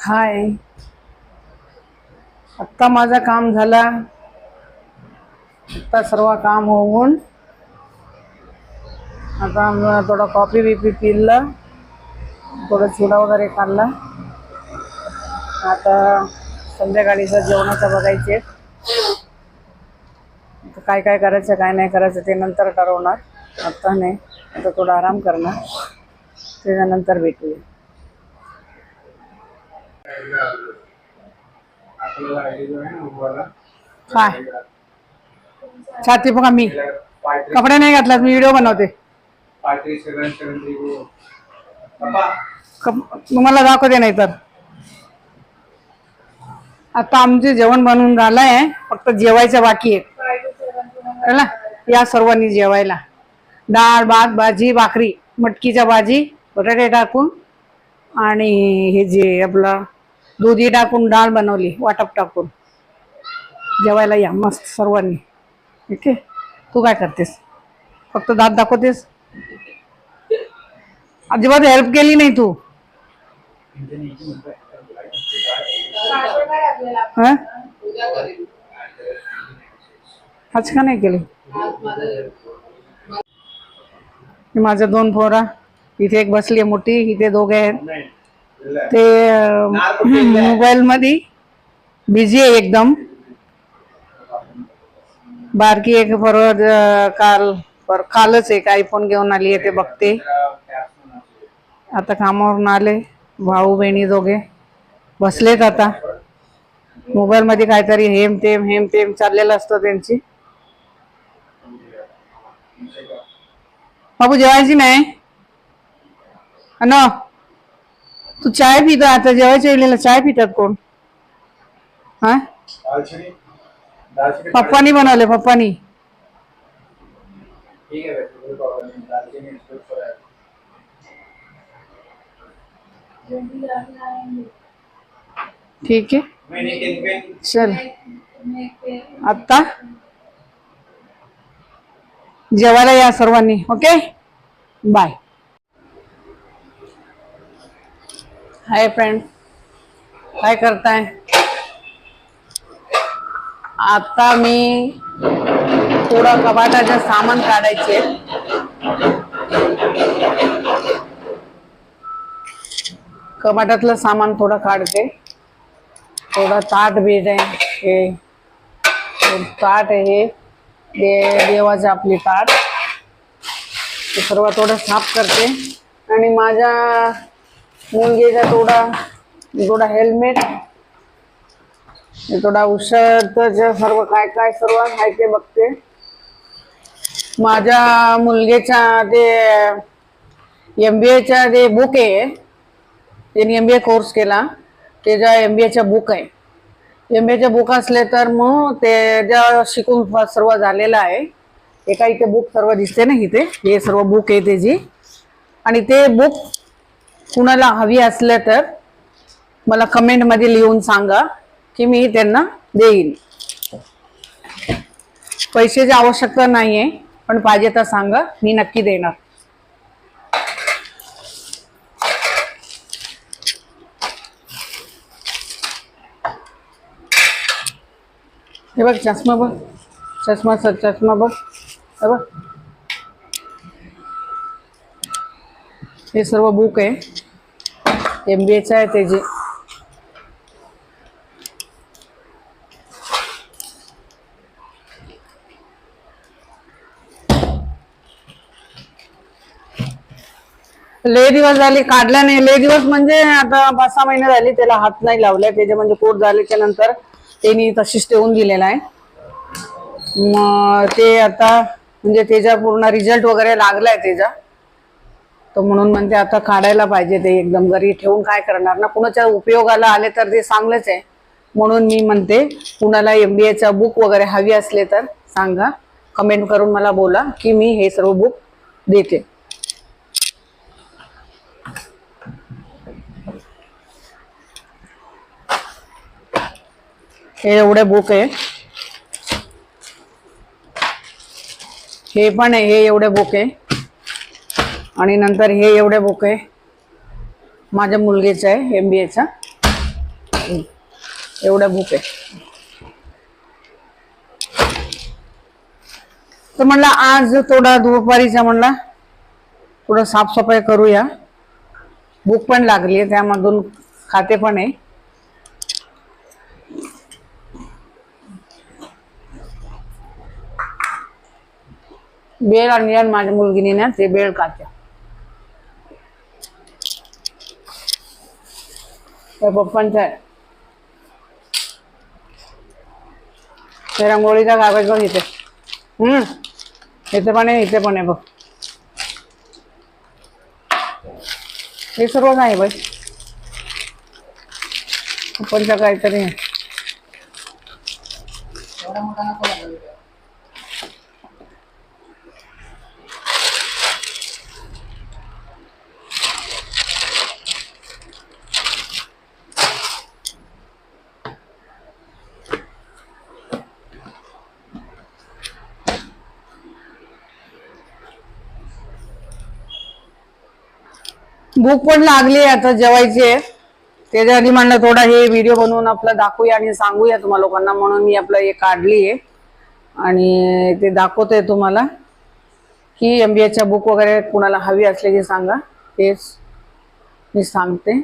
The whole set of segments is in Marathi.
हाय. आत्ता माझं काम झाला. आत्ता सर्व काम होऊन आता थोडा कॉफी बिपी पिलं, थोडं चिवडा वगैरे खाल्ला. आता संध्याकाळीचं जेवणाचं बघायचे. काय काय करायचं काय नाही करायचं ते नंतर ठरवणार. आत्ता नाही, आता थोडा आराम करणार, त्याच्यानंतर भेटूया. काय छाती बघा, मी कपडे नाही घातलात, मी व्हिडिओ बनवते. तुम्हाला दाखवते. नाही तर आता आमचे जेवण बनवून झालंय, फक्त जेवायचं बाकी आहे ना. या सर्वांनी जेवायला डाळ भात भाजी भाकरी, मटकीच्या भाजी, बटाटे टाकून आणि हे जे आपलं दुधी टाकून डाळ बनवली वाटप टाकून. जेवायला या मस्त सर्वांनी. ठीक आहे. तू काय करतेस? फक्त दात दाखवतेस, अजिबात हेल्प केली नाही तू. आज का नाही केली? माझ्या दोन पोरा इथे, एक बसली आहे मोठी, इथे दोघे आहेत. ते मोबाईल मध्ये बिझी आहे एकदम. बारकी एक कालच एक आयफोन घेऊन आली आहे, ते बघते. आता कामावरून आले, भाऊ बहिणी दोघे बसलेत. आता मोबाईल मध्ये काहीतरी हेम तेम चाललेलं असतं त्यांची. बाबू जेवायची नाही ना? तू चाय पिता? आता जेवायच्या वेळेला चाय पितात कोण? हा, पप्पानी बनवले, पप्पानी. ठीक आहे, चल आता जेवायला या सर्वांनी. Okay, bye. हाय फ्रेंड, काय करताय? आता मी थोडं कपाटाचं सामान काढायचे. कपाटातलं सामान थोडं काढते. थोडं ताट बीट आहे, हे ताट आहे, हे देवाचं आपली ताट, ते सर्व थोडं साफ करते. आणि माझ्या मुलगीचा थोडा हेल्मेट, थोडा औषधाचं सर्व काय काय सर्व आहे ते बघते. माझ्या मुलगीचा ते MBAचा ते बुक आहे, त्यांनी MBA कोर्स केला, त्याच्या MBAचा बुक आहे. MBAचा बुक असले तर मग त्याच्या शिकून सर्व झालेलं आहे. एका इथे बुक सर्व दिसते ना, इथे हे सर्व बुक आहे त्याची. आणि ते बुक कुणाला हवी असले तर मला कमेंट मध्ये लिहून सांगा की मी त्यांना देईन. पैशाची आवश्यकता नाहीये, पण पाहिजे तर सांगा, मी नक्की देणार. हे बघ चष्मा बघ, चष्मा बघ, हे बघ. हे सर्व बुक आहे, MBAचा आहे त्याची. लय दिवस झाले काढला नाही. लय दिवस म्हणजे आता 5-6 महिने झाले त्याला हात नाही लावलाय. त्याचे म्हणजे कोर्स झाल्याच्या नंतर त्यांनी तशीच ठेवून दिलेला आहे. मग ते आता म्हणजे त्याचा पूर्ण रिझल्ट वगैरे लागलाय त्याचा, तर म्हणून म्हणते आता काढायला पाहिजे. ते एकदम घरी ठेवून काय करणार ना, कुणाच्या उपयोगाला आले तर ते चांगलंच आहे. म्हणून मी म्हणते कुणाला MBAचा बुक वगैरे हवी असले तर सांगा, कमेंट करून मला बोला की मी हे सर्व बुक देते. हे एवढे बुक आहे, हे पण आहे, हे एवढे बुक आहे. आणि नंतर हे एवढे बुक आहे, माझ्या मुलगीचं आहे MBAचा. एवढ्या भूक आहे. तर म्हणलं आज थोडा दुपारीचा म्हणला थोडं साफसफाई करूया. भूक पण लागली आहे, त्यामधून खाते पण आहे. बेळ आणली आणि माझ्या मुलगीने ना ते बेळ खाते. पप्पांचा आहे. ते रांगोळीचा कागद बघ इथे. इथे पण आहे, इथे पण आहे बघ. हे सर्व नाही बाई, पप्पांचा काहीतरी आहे. भूक पण लागली आता, जेवायची आहे. त्याच्या आधी म्हणलं थोडा हे व्हिडिओ बनवून आपलं दाखवूया आणि सांगूया तुम्हाला लोकांना, म्हणून मी आपलं हे काढली आहे आणि ते दाखवतोय तुम्हाला की MBAच्या बुक वगैरे कुणाला हवी असल्याची सांगा, तेच मी सांगते.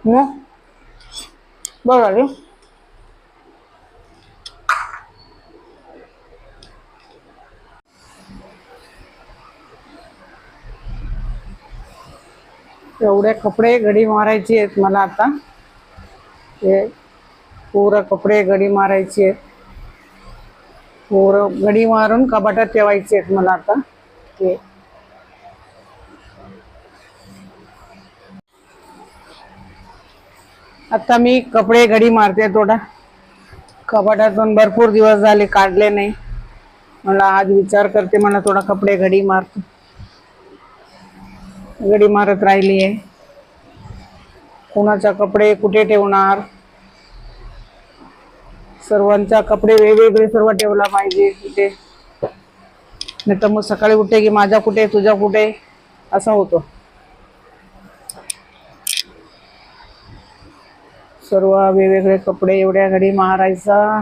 मग बघा एवढे कपडे घडी मारायची आहेत मला आता. हे पूर्ण कपडे घडी मारायची आहेत, पूर्ण घडी मारून कपाटात ठेवायचे आहेत मला आता. ते आता मी कपडे घडी मारते. थोडा कपाटातून भरपूर दिवस झाले काढले नाही, मला आज विचार करते मला थोडा कपडे घडी मारते. घडी मारत राहिली आहे. कोणाचा कपडे कुठे ठेवणार, सर्वांचा कपडे वेगवेगळे सर्व ठेवला पाहिजे कुठे, नाही तर मग सकाळी उठे की माझा कुठे तुझा कुठे असं होतं. सर्व वेगवेगळे कपडे एवढ्या घडी मारायचा.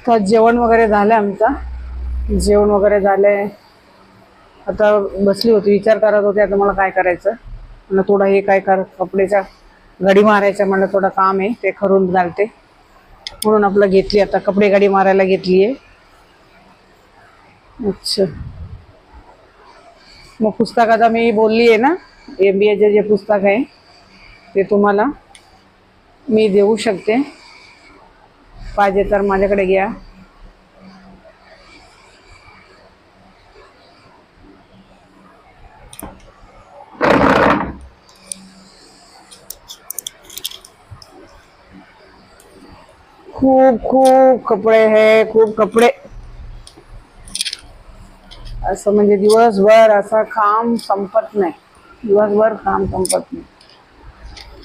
तर जेवण वगैरे झालं आमचा, जेवण वगैरे झालंय. आता बसली होती, विचार करत होते आता मला काय करायचं. मला थोडं हे काय कपड्याच्या घडी मारायच्या मला थोडं काम आहे, ते करून घालते. म्हणून आपलं घेतली आता कपडे घडी मारायला घेतली आहे. अच्छा, मग पुस्तकाचा मी बोलली आहे ना, MBAचे जे पुस्तक आहे ते तुम्हाला मी देऊ शकते, पाहिजे तर माझ्याकडे घ्या. खूप खूप कपडे है, खूप कपडे. असं म्हणजे दिवसभर असं काम संपत नाही, दिवसभर काम संपत नाही.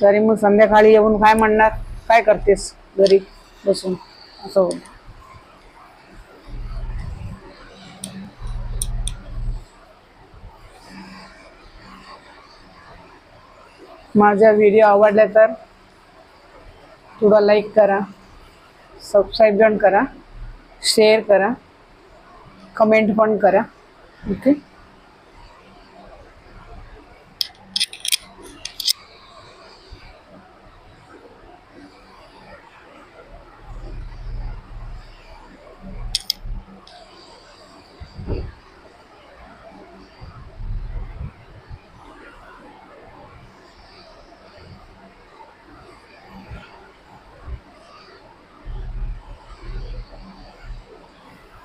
तरी मग संध्याकाळी येऊन काय म्हणणार, काय करतेस घरी बसून, असं होतं. माझा व्हिडिओ आवडला तर थोडा लाईक करा, सबस्क्राईब पण करा, शेअर करा, कमेंट पण करा. ओके,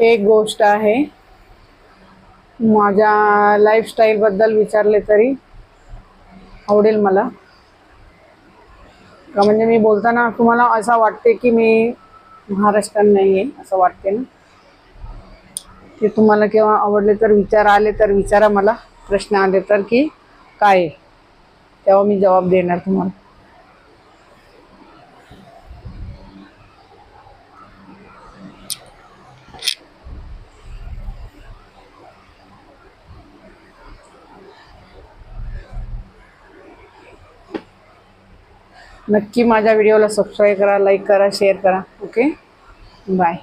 एक गोष्ट आहे, माझ्या लाईफस्टाईल बद्दल विचारले तरी आवडेल मला का, म्हणजे मी बोलताना तुम्हाला असं वाटते की मी महाराष्ट्रीयन नाही आहे असं वाटते ना. ते तुम्हाला केव्हा आवडले तर आले तर विचारा मला, प्रश्न आले तर की काय आहे, तेव्हा मी जवाब देणार तुम्हाला. नक्की माझ्या व्हिडिओला सबस्क्राईब करा, लाईक करा, शेअर करा. Okay, bye.